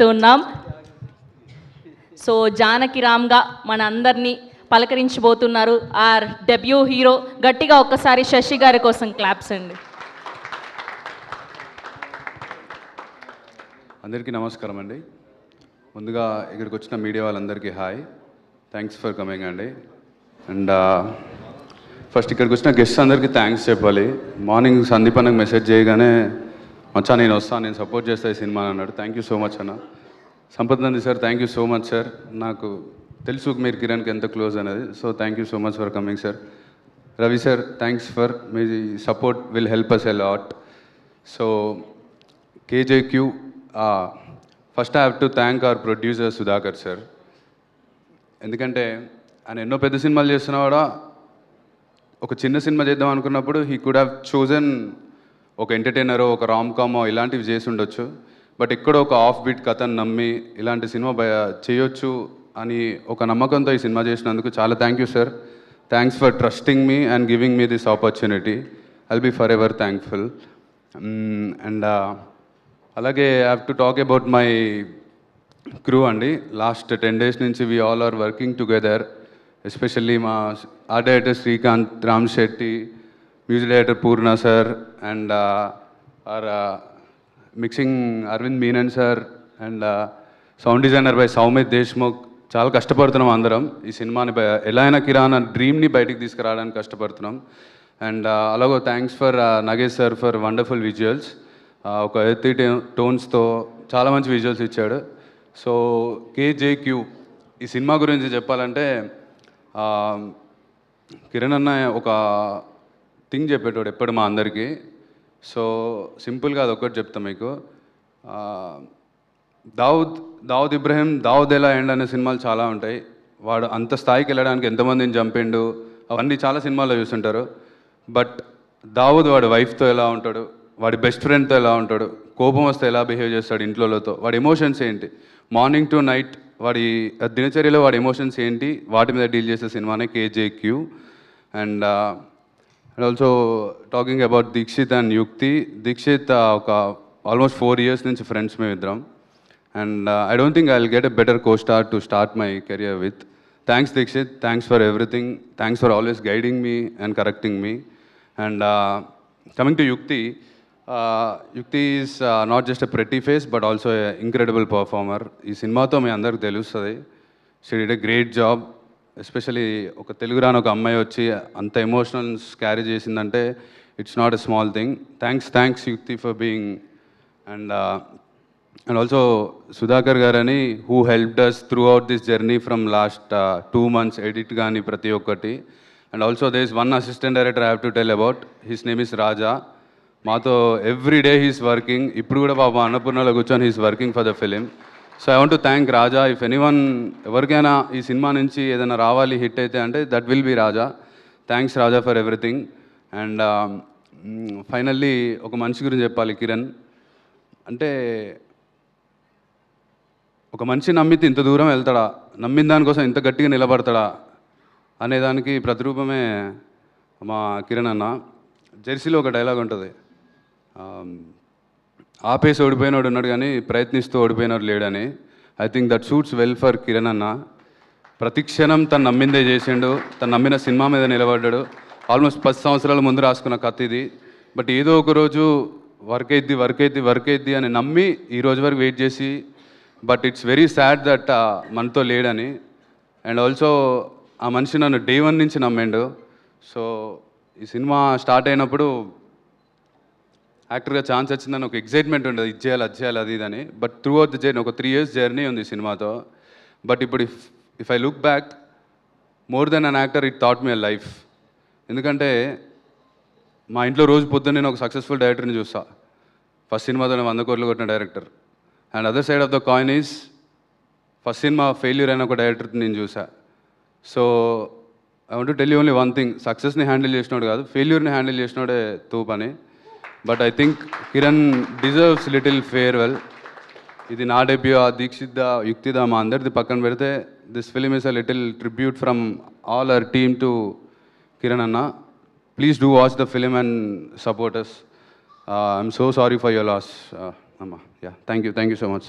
ఉన్నాం. సో జానకి రామ్గా మన అందరినీ పలకరించబోతున్నారు ఆర్ డెబ్యూ హీరో. గట్టిగా ఒక్కసారి శశి గారి కోసం క్లాప్స్ అండి. అందరికీ నమస్కారం అండి. ముందుగా ఇక్కడికి వచ్చిన మీడియా వాళ్ళందరికీ హాయ్, థ్యాంక్స్ ఫర్ కమింగ్ అండి. అండ్ ఫస్ట్ ఇక్కడికి వచ్చిన గెస్ట్ అందరికీ థ్యాంక్స్ చెప్పాలి. మార్నింగ్ సందీప్ అన్నకు మెసేజ్ చేయగానే మచ్చా నేను వస్తాను, నేను సపోర్ట్ చేస్తా ఈ సినిమా అన్నాడు. థ్యాంక్ యూ సో మచ్ అన్న. Sampath Nandi sir thank you so much sir. నాకు తెలుసు మీరు కిరణ్కి ఎంత క్లోజ్ అనేది, so thank you so much for coming sir. Ravi sir thanks for మీ support, will help us a lot. So KJQ, first I have to thank our producer Sudhakar sir. ఎందుకంటే ఆయన ఎన్నో పెద్ద సినిమాలు చేస్తున్నా కూడా ఒక చిన్న సినిమా చేద్దాం అనుకున్నప్పుడు హీ కుడ్ హ్యావ్ చోజన్ ఒక ఎంటర్టైనరో ఒక రామ్ కామో ఇలాంటివి చేసి ఉండొచ్చు. బట్ ఎక్కడో ఒక ఆఫ్ బీట్ కథను నమ్మి ఇలాంటి సినిమా చేయొచ్చు అని ఒక నమ్మకంతో ఈ సినిమా చేసినందుకు చాలా thank you sir. Thanks for trusting me and giving me this opportunity. I'll be forever thankful. And అలాగే I have to talk about my crew అండి. లాస్ట్ 10 days నుంచి we all are working together. Especially మా art director Srikanth, Ram Shetty, music director Purna sir, and our mixing Aravind Menon sir, and sound designer by Soumith Deshmukh. చాలా కష్టపడుతున్నాం అందరం ఈ సినిమాని ఎలా అయినా కిరాణా డ్రీమ్ని బయటికి తీసుకురావడానికి కష్టపడుతున్నాం. అండ్ అలాగో thanks for Nagesh sir for wonderful visuals. ఒక ఎర్తీ టోన్స్తో చాలా మంచి విజువల్స్ ఇచ్చాడు. సో కేజేక్యూ ఈ సినిమా గురించి చెప్పాలంటే కిరణ్ అన్న ఒక థింగ్ చెప్పేటోడు ఎప్పుడు మా అందరికీ. సో సింపుల్గా అదొకటి చెప్తా మీకు. దావుద్ ఇబ్రహీం, దావుద్ ఎలా ఎండ్ అనే సినిమాలు చాలా ఉంటాయి. వాడు అంత స్థాయికి వెళ్ళడానికి ఎంతమందిని చంపిండు అవన్నీ చాలా సినిమాల్లో చూస్తుంటారు. బట్ దావుద్ వాడి వైఫ్తో ఎలా ఉంటాడు, వాడి బెస్ట్ ఫ్రెండ్తో ఎలా ఉంటాడు, కోపం వస్తే ఎలా బిహేవ్ చేస్తాడు ఇంట్లోతో, వాడి ఎమోషన్స్ ఏంటి, మార్నింగ్ టు నైట్ వాడి దినచర్యలో వాడి ఎమోషన్స్ ఏంటి, వాటి మీద డీల్ చేసే సినిమానే KJQ. And also talking about Dikshit and Yukti. Dikshit ఒక ఆల్మోస్ట్ 4 years నుంచి ఫ్రెండ్స్ మేము ఇద్దరం. And I don't think I will get a better co-star to start my career with. Thanks Deekshith, thanks for everything, thanks for always guiding me and correcting me. And coming to Yukti, Yukti is not just a pretty face but also a incredible performer. ఈ సినిమాతో మీ అందరికి తెలుస్తుంది. She did a great job. Especially ఒక తెలుగు రాని ఒక అమ్మాయి వచ్చి అంత ఎమోషనల్స్ క్యారీ చేసిందంటే it's not a small thing. Thanks Yukti for being. And also Sudhakar గారని who helped us throughout this journey from last 2 months edit కానీ ప్రతి ఒక్కటి. And also there is one assistant director I have to tell about. His name is Raja. మాతో every day he's working. ఇప్పుడు కూడా బాబా అన్నపూర్ణలో కూర్చొని he's working for the film. So I want to thank Raja. If anyone ఎవరికైనా ఈ cinema నుంచి ఏదైనా రావాలి hit అయితే అంటే that will be Raja. Thanks Raja for everything. And finally ఒక మనిషి గురించి చెప్పాలి. కిరణ్ అంటే ఒక మనిషి నమ్మితే ఇంత దూరం వెళ్తాడా, నమ్మిన దానికోసం ఇంత గట్టిగా నిలబడతాడా అనేదానికి ప్రతిరూపమే మా కిరణ్ అన్న. జెర్సీలో ఒక డైలాగ్ ఉంటుంది, ఆపేసి ఓడిపోయినోడు ఉన్నాడు కానీ ప్రయత్నిస్తూ ఓడిపోయినోడు లేడని. I think that suits well for Kiran అన్న. ప్రతి క్షణం తను నమ్మిందే చేసిండు, తను నమ్మిన సినిమా మీద నిలబడ్డాడు. ఆల్మోస్ట్ 10 సంవత్సరాల ముందు రాసుకున్న కథ ఇది. బట్ ఏదో ఒక రోజు వర్క్ అయిద్ది అని నమ్మి ఈ రోజు వరకు వెయిట్ చేసి, but it's very sad that మనతో లేడని. అండ్ ఆల్సో ఆ మనిషి నన్ను day 1 నుంచి నమ్మిండు. సో ఈ సినిమా స్టార్ట్ అయినప్పుడు యాక్టర్గా ఛాన్స్ వచ్చిందని ఒక ఎగ్జైట్మెంట్ ఉండదు, ఇది చేయాలి అది చేయాలి అది ఇదని. But through out the journey ఒక 3 years జర్నీ ఉంది ఈ సినిమాతో. బట్ ఇప్పుడు if I look back, more than an actor it thought me a life. ఎందుకంటే మా ఇంట్లో రోజు పొద్దున్న నేను ఒక సక్సెస్ఫుల్ డైరెక్టర్ని చూస్తా. ఫస్ట్ సినిమాతోనే 100 crores కొట్టిన director. And other side of the coin is first cinema failure అయిన ఒక డైరెక్టర్ని నేను చూసా. So I want to tell you only one thing, సక్సెస్ని హ్యాండిల్ చేసినోడు కాదు, ఫెయిల్యూర్ని హ్యాండిల్ చేసినోడే తూపని. But I think Kiran deserves little farewell. ఇది నా డెబ్యూ, దీక్షిత్దా, యుక్తిదా, మా అందరిది పక్కన పెడితే this film is a little tribute from all our team to Kiran అన్న. Please do watch the film and support us. I'm so sorry for your loss. Amma. Yeah, thank you so much.